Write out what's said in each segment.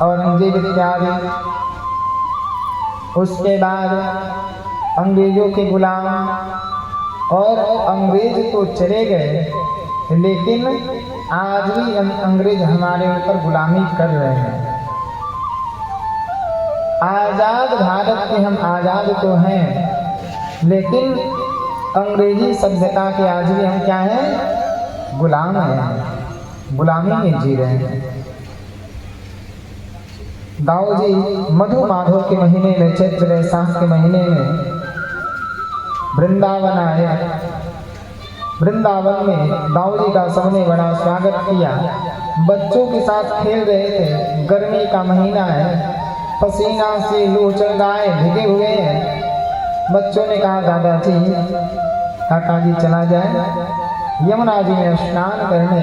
औरंगजेब इत्यादि। उसके बाद अंग्रेजों के गुलाम, और अंग्रेज तो चले गए, लेकिन आज भी अंग्रेज हमारे ऊपर गुलामी कर रहे हैं। आज़ाद भारत के हम आज़ाद तो हैं, लेकिन अंग्रेजी सभ्यता के आज भी हम क्या हैं? गुलाम हैं, गुलामी में जी रहे हैं। दाऊ जी मधु माधव के महीने में, चैत्र वैशाख के महीने में वृंदावन आए। वृंदावन में दाऊ जी का सबने बड़ा स्वागत किया। बच्चों के साथ खेल रहे थे। गर्मी का महीना है, पसीना से लू चल रहा है, भीगे हुए हैं। बच्चों ने कहा, दादाजी काका जी चला जाए यमुना जी में स्नान करने।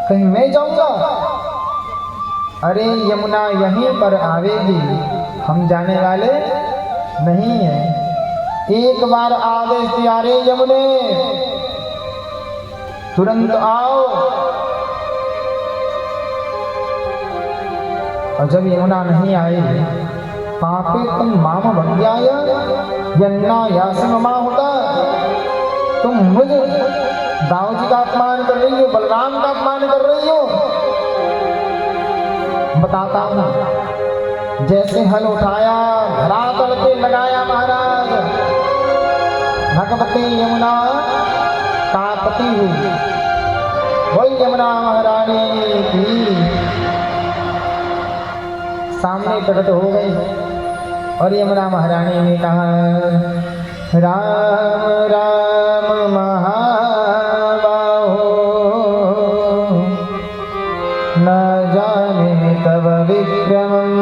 कहीं मैं जाऊंगा? अरे यमुना यहीं पर आवेगी, हम जाने वाले नहीं हैं। एक बार आदेश दिया, रे यमुने तुरंत आओ। और जब यमुना नहीं आई, पापे तुम माम भग्याय यन्ना यासम मा होता, तुम मुझे दाऊ जी का अपमान कर रही हो, बलराम का अपमान कर रही हो। बताता हूँ, जैसे हल उठाया, धरातल पे लगाया महाराज, भगवती यमुना तापती हुई, वही यमुना महारानी की सामने प्रकट हो गई। और यमुना महारानी ने कहा, राम राम महाबाहो, न जाने तव विक्रमं,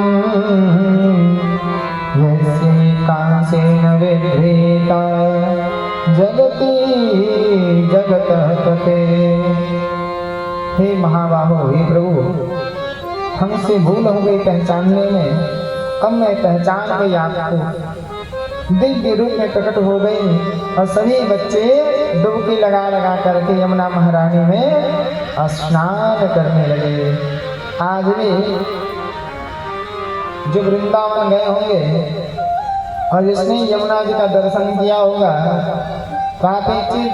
यस्य कांसेन विधृता जगति जगतः पते। हे महाबाहो, हे प्रभु, हमसे भूल हो गई पहचानने में, अब मैं पहचान गई आपको। दिव्य रूप में प्रकट हो गई और सभी बच्चे डुबकी लगा लगा करके यमुना महारानी में स्नान करने लगे। आज भी जो वृंदावन गए होंगे और जिसने यमुना जी का दर्शन किया होगा, तो आप एक चीज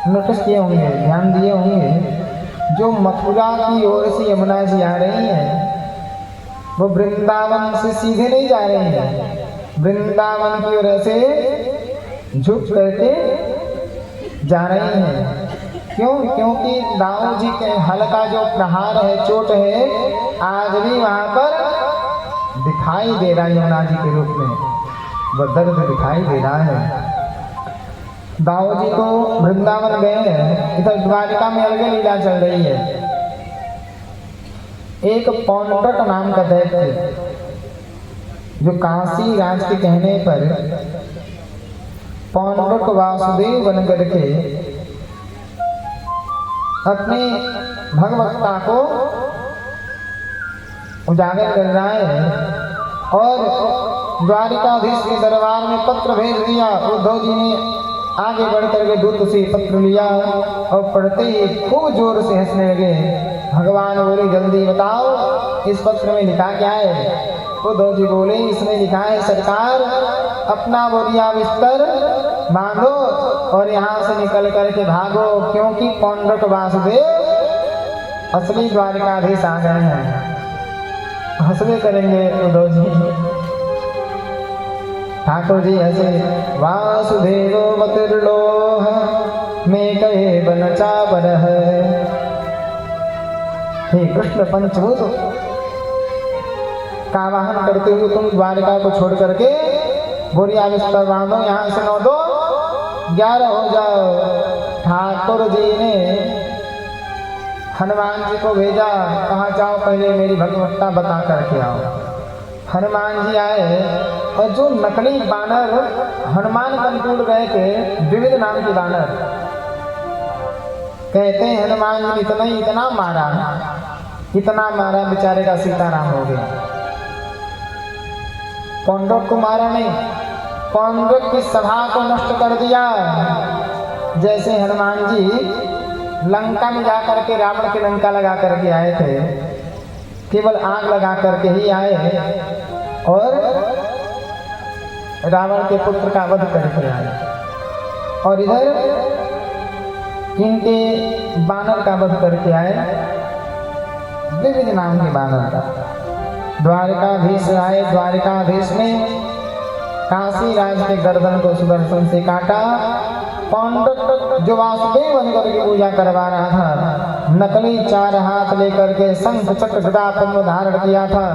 नोटिस किए होंगे, ध्यान दिए होंगे, जो मथुरा की ओर से यमुना जी आ रही हैं, वो वृंदावन से सीधे नहीं जा रही हैं, वृंदावन की ओर से झुक करके जा रही हैं। क्यों? क्योंकि दाऊ जी के हल का जो प्रहार है, चोट है, आज भी वहां पर दिखाई दे रहा है। यमुना जी के रूप में वह दर्द दिखाई दे रहा है। दाऊ जी तो वृंदावन गए हैं, इधर द्वारिका में अलग लीला चल रही है। एक पौंड्रक नाम का दैत्य, जो काशी राज के कहने पर पौंड्रक वासुदेव बन करके अपने भगवत्ता को उजागर कर रहा है, और द्वारिकाधीश के दरबार में पत्र भेज दिया। उद्धव जी ने आगे बढ़ करके दूत से पत्र लिया और पढ़ते ही खूब जोर से हंसने लगे। भगवान बोले, जल्दी बताओ इस पत्र में लिखा क्या है? उद्धव जी बोले, इसमें लिखा है, सरकार अपना बोरिया बिस्तर बांधो और यहाँ से निकल करके भागो, क्योंकि पौंड्रक वासुदेव असली द्वारिकाधीश आ गए हैं। हंसवे करेंगे उद्धव जी। ठाकुर जी हंसे, वासुदेवो मतिर्लोह में कहे बन चाबर है। हे कृष्ण, पंचभूत का वाहन करते हुए तुम द्वारिका को छोड़ करके बोरिया बिस्तर बांधो, यहाँ से 9-2-11 हो जाओ। ठाकुर जी ने हनुमान जी को भेजा, कहा जाओ पहले मेरी भगवत्ता बता करके आओ। हनुमान जी आए और जो नकली बानर हनुमान कंटूल गए थे, विविध नाम के बानर, कहते हैं हनुमान जी इतना मारा बेचारे का सीताराम हो गया। पौंड्रक को मारा नहीं, पौंड्रक की सभा को नष्ट कर दिया। जैसे हनुमान जी लंका में जाकर के रावण की लंका लगा करके आए थे, केवल आग लगा करके ही आए और रावण के पुत्र का वध करके आए, और इधर इनके बानर का वध करके आए, विविध नाम के बानर का। द्वारिकाधीश आए, द्वारिकाधीश ने काशी राज के गर्दन को सुदर्शन से काटा। पांडव जो वासुदेव बनकर की पूजा करवा रहा था, नकली 4 हाथ लेकर के शंख चक्र गदा पद्म धारण किया था।